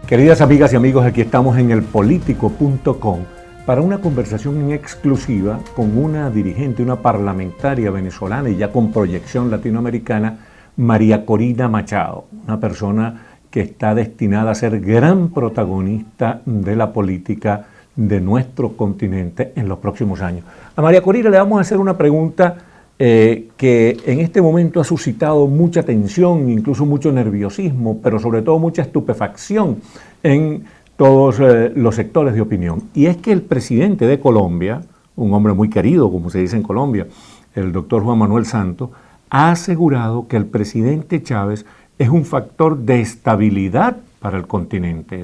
Queridas amigas y amigos, aquí estamos en elpolitico.com para una conversación en exclusiva con una dirigente, una parlamentaria venezolana y ya con proyección latinoamericana, María Corina Machado, una persona que está destinada a ser gran protagonista de la política de nuestro continente en los próximos años. A María Corina le vamos a hacer una pregunta que en este momento ha suscitado mucha tensión, incluso mucho nerviosismo, pero sobre todo mucha estupefacción en todos los sectores de opinión. Y es que el presidente de Colombia, un hombre muy querido, como se dice en Colombia, el doctor Juan Manuel Santos, ha asegurado que el presidente Chávez es un factor de estabilidad para el continente.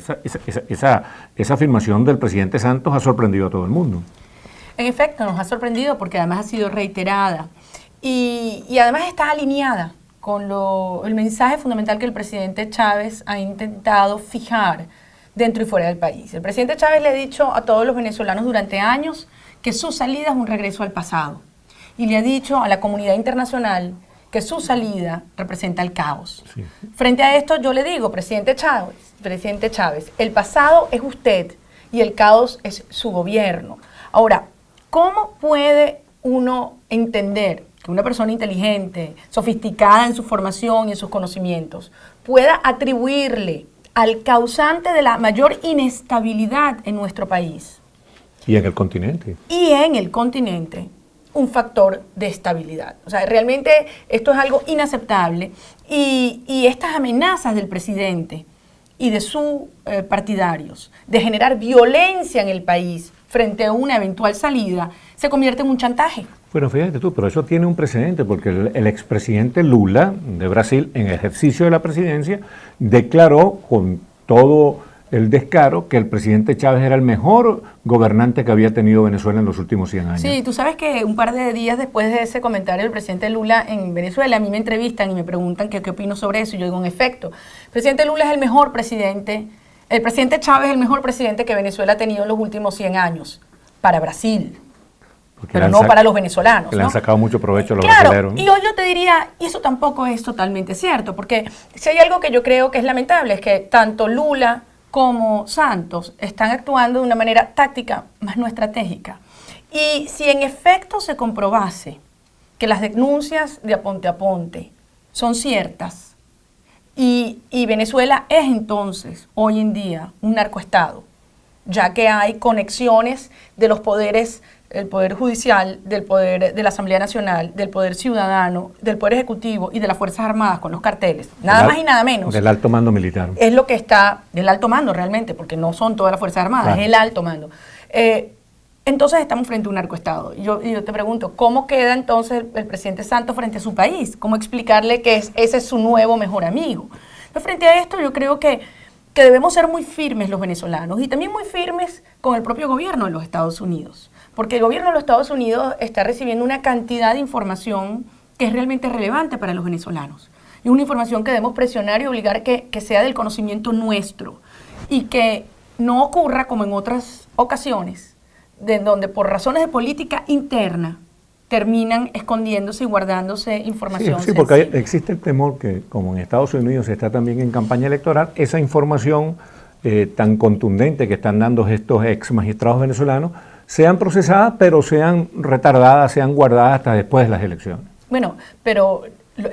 Esa afirmación del presidente Santos ha sorprendido a todo el mundo. En efecto, nos ha sorprendido porque además ha sido reiterada y además está alineada con el mensaje fundamental que el presidente Chávez ha intentado fijar dentro y fuera del país. El presidente Chávez le ha dicho a todos los venezolanos durante años que su salida es un regreso al pasado y le ha dicho a la comunidad internacional que su salida representa el caos. Sí. Frente a esto yo le digo, presidente Chávez, el pasado es usted y el caos es su gobierno. Ahora, ¿cómo puede uno entender que una persona inteligente, sofisticada en su formación y en sus conocimientos, pueda atribuirle al causante de la mayor inestabilidad en nuestro país? Y en el continente. Y en el continente, un factor de estabilidad. O sea, realmente esto es algo inaceptable y estas amenazas del presidente y de sus partidarios de generar violencia en el país frente a una eventual salida, se convierte en un chantaje. Bueno, fíjate tú, pero eso tiene un precedente, porque el expresidente Lula de Brasil, en ejercicio de la presidencia, declaró con todo el descaro que el presidente Chávez era el mejor gobernante que había tenido Venezuela en los últimos 100 años. Sí, tú sabes que un par de días después de ese comentario del presidente Lula en Venezuela, a mí me entrevistan y me preguntan qué opino sobre eso, y yo digo, en efecto, el presidente Lula es el mejor presidente, el presidente Chávez es el mejor presidente que Venezuela ha tenido en los últimos 100 años, para Brasil, pero no para los venezolanos. Que le han sacado mucho provecho a los brasileños. ¿no? Y hoy yo te diría, y eso tampoco es totalmente cierto, porque si hay algo que yo creo que es lamentable, es que tanto Lula como Santos están actuando de una manera táctica, más no estratégica. Y si en efecto se comprobase que las denuncias de Aponte a Ponte son ciertas y Venezuela es entonces, hoy en día, un narcoestado, ya que hay conexiones de los poderes, el poder judicial, del poder de la Asamblea Nacional, del poder ciudadano, del poder ejecutivo y de las Fuerzas Armadas con los carteles, nada más y nada menos. Del alto mando militar. Es lo que está, del alto mando realmente, porque no son todas las Fuerzas Armadas, claro. Es el alto mando. Entonces estamos frente a un narcoestado. Y yo te pregunto, ¿cómo queda entonces el presidente Santos frente a su país? ¿Cómo explicarle que ese es su nuevo mejor amigo? Entonces, frente a esto yo creo que debemos ser muy firmes los venezolanos y también muy firmes con el propio gobierno de los Estados Unidos. Porque el gobierno de los Estados Unidos está recibiendo una cantidad de información que es realmente relevante para los venezolanos. Y una información que debemos presionar y obligar que sea del conocimiento nuestro. Y que no ocurra como en otras ocasiones, de donde por razones de política interna terminan escondiéndose y guardándose información. Sí, porque existe el temor que, como en Estados Unidos se está también en campaña electoral, esa información tan contundente que están dando estos ex magistrados venezolanos sean procesadas, pero sean retardadas, sean guardadas hasta después de las elecciones. Bueno, pero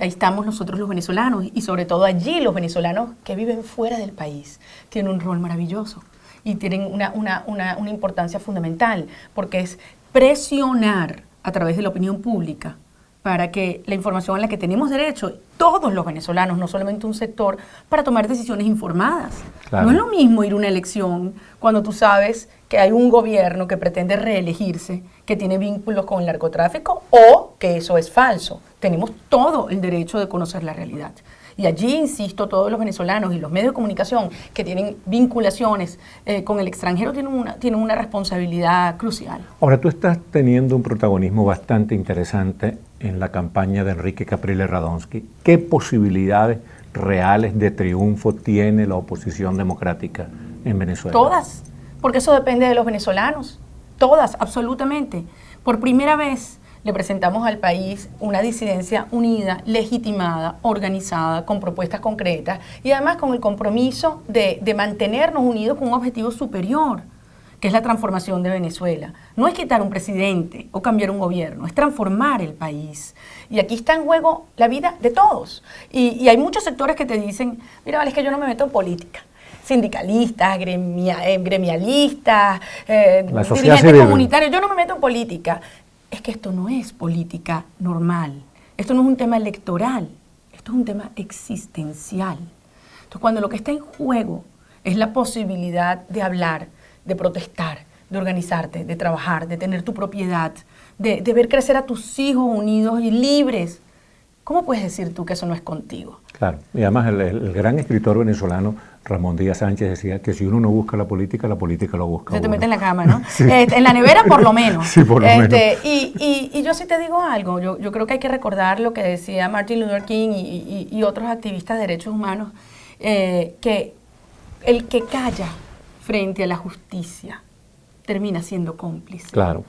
ahí estamos nosotros los venezolanos y sobre todo allí los venezolanos que viven fuera del país tienen un rol maravilloso y tienen una importancia fundamental porque es presionar a través de la opinión pública para que la información a la que tenemos derecho, todos los venezolanos, no solamente un sector, para tomar decisiones informadas. Claro. No es lo mismo ir a una elección cuando tú sabes que hay un gobierno que pretende reelegirse, que tiene vínculos con el narcotráfico o que eso es falso. Tenemos todo el derecho de conocer la realidad. Y allí, insisto, todos los venezolanos y los medios de comunicación que tienen vinculaciones con el extranjero tienen una responsabilidad crucial. Ahora, tú estás teniendo un protagonismo bastante interesante en la campaña de Enrique Capriles Radonsky. ¿Qué posibilidades reales de triunfo tiene la oposición democrática en Venezuela? Todas, porque eso depende de los venezolanos. Todas, absolutamente. Por primera vez, le presentamos al país una disidencia unida, legitimada, organizada, con propuestas concretas y además con el compromiso de mantenernos unidos con un objetivo superior, que es la transformación de Venezuela. No es quitar un presidente o cambiar un gobierno, es transformar el país. Y aquí está en juego la vida de todos. Y hay muchos sectores que te dicen, mira, vale, es que yo no me meto en política. Sindicalistas, gremialistas, dirigentes comunitarios, yo no me meto en política. Es que esto no es política normal, esto no es un tema electoral, esto es un tema existencial. Entonces, cuando lo que está en juego es la posibilidad de hablar, de protestar, de organizarte, de trabajar, de tener tu propiedad, de ver crecer a tus hijos unidos y libres, ¿cómo puedes decir tú que eso no es contigo? Claro, y además el gran escritor venezolano Ramón Díaz Sánchez decía que si uno no busca la política lo busca. Se te mete en la cama, ¿no? Sí. En la nevera por lo menos. Sí, por lo menos. Y yo sí te digo algo, yo creo que hay que recordar lo que decía Martin Luther King y otros activistas de derechos humanos, que el que calla frente a la justicia termina siendo cómplice. Claro.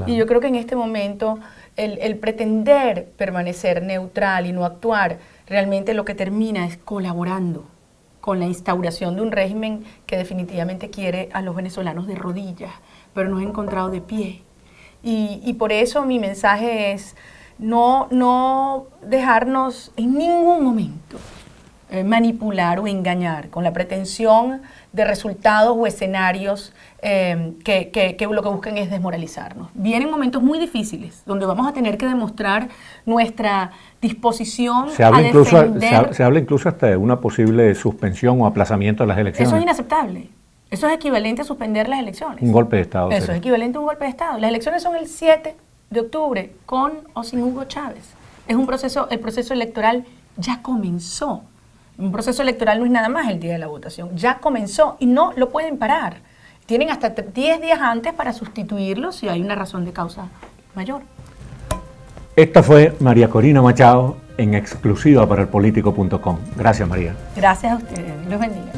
Y yo creo que en este momento el pretender permanecer neutral y no actuar, realmente lo que termina es colaborando con la instauración de un régimen que definitivamente quiere a los venezolanos de rodillas, pero nos ha encontrado de pie. Y por eso mi mensaje es no dejarnos en ningún momento manipular o engañar con la pretensión de resultados o escenarios que lo que buscan es desmoralizarnos. Vienen momentos muy difíciles donde vamos a tener que demostrar nuestra disposición se habla incluso hasta de una posible suspensión o aplazamiento de las elecciones. Eso es inaceptable. Eso es equivalente a suspender las elecciones. Un golpe de Estado. Eso es equivalente a un golpe de Estado. Las elecciones son el 7 de octubre, con o sin Hugo Chávez. Es un proceso, el proceso electoral ya comenzó. Un proceso electoral no es nada más el día de la votación. Ya comenzó y no lo pueden parar. Tienen hasta 10 días antes para sustituirlo si hay una razón de causa mayor. Esta fue María Corina Machado en exclusiva para elpolitico.com. Gracias, María. Gracias a ustedes. Dios los bendiga.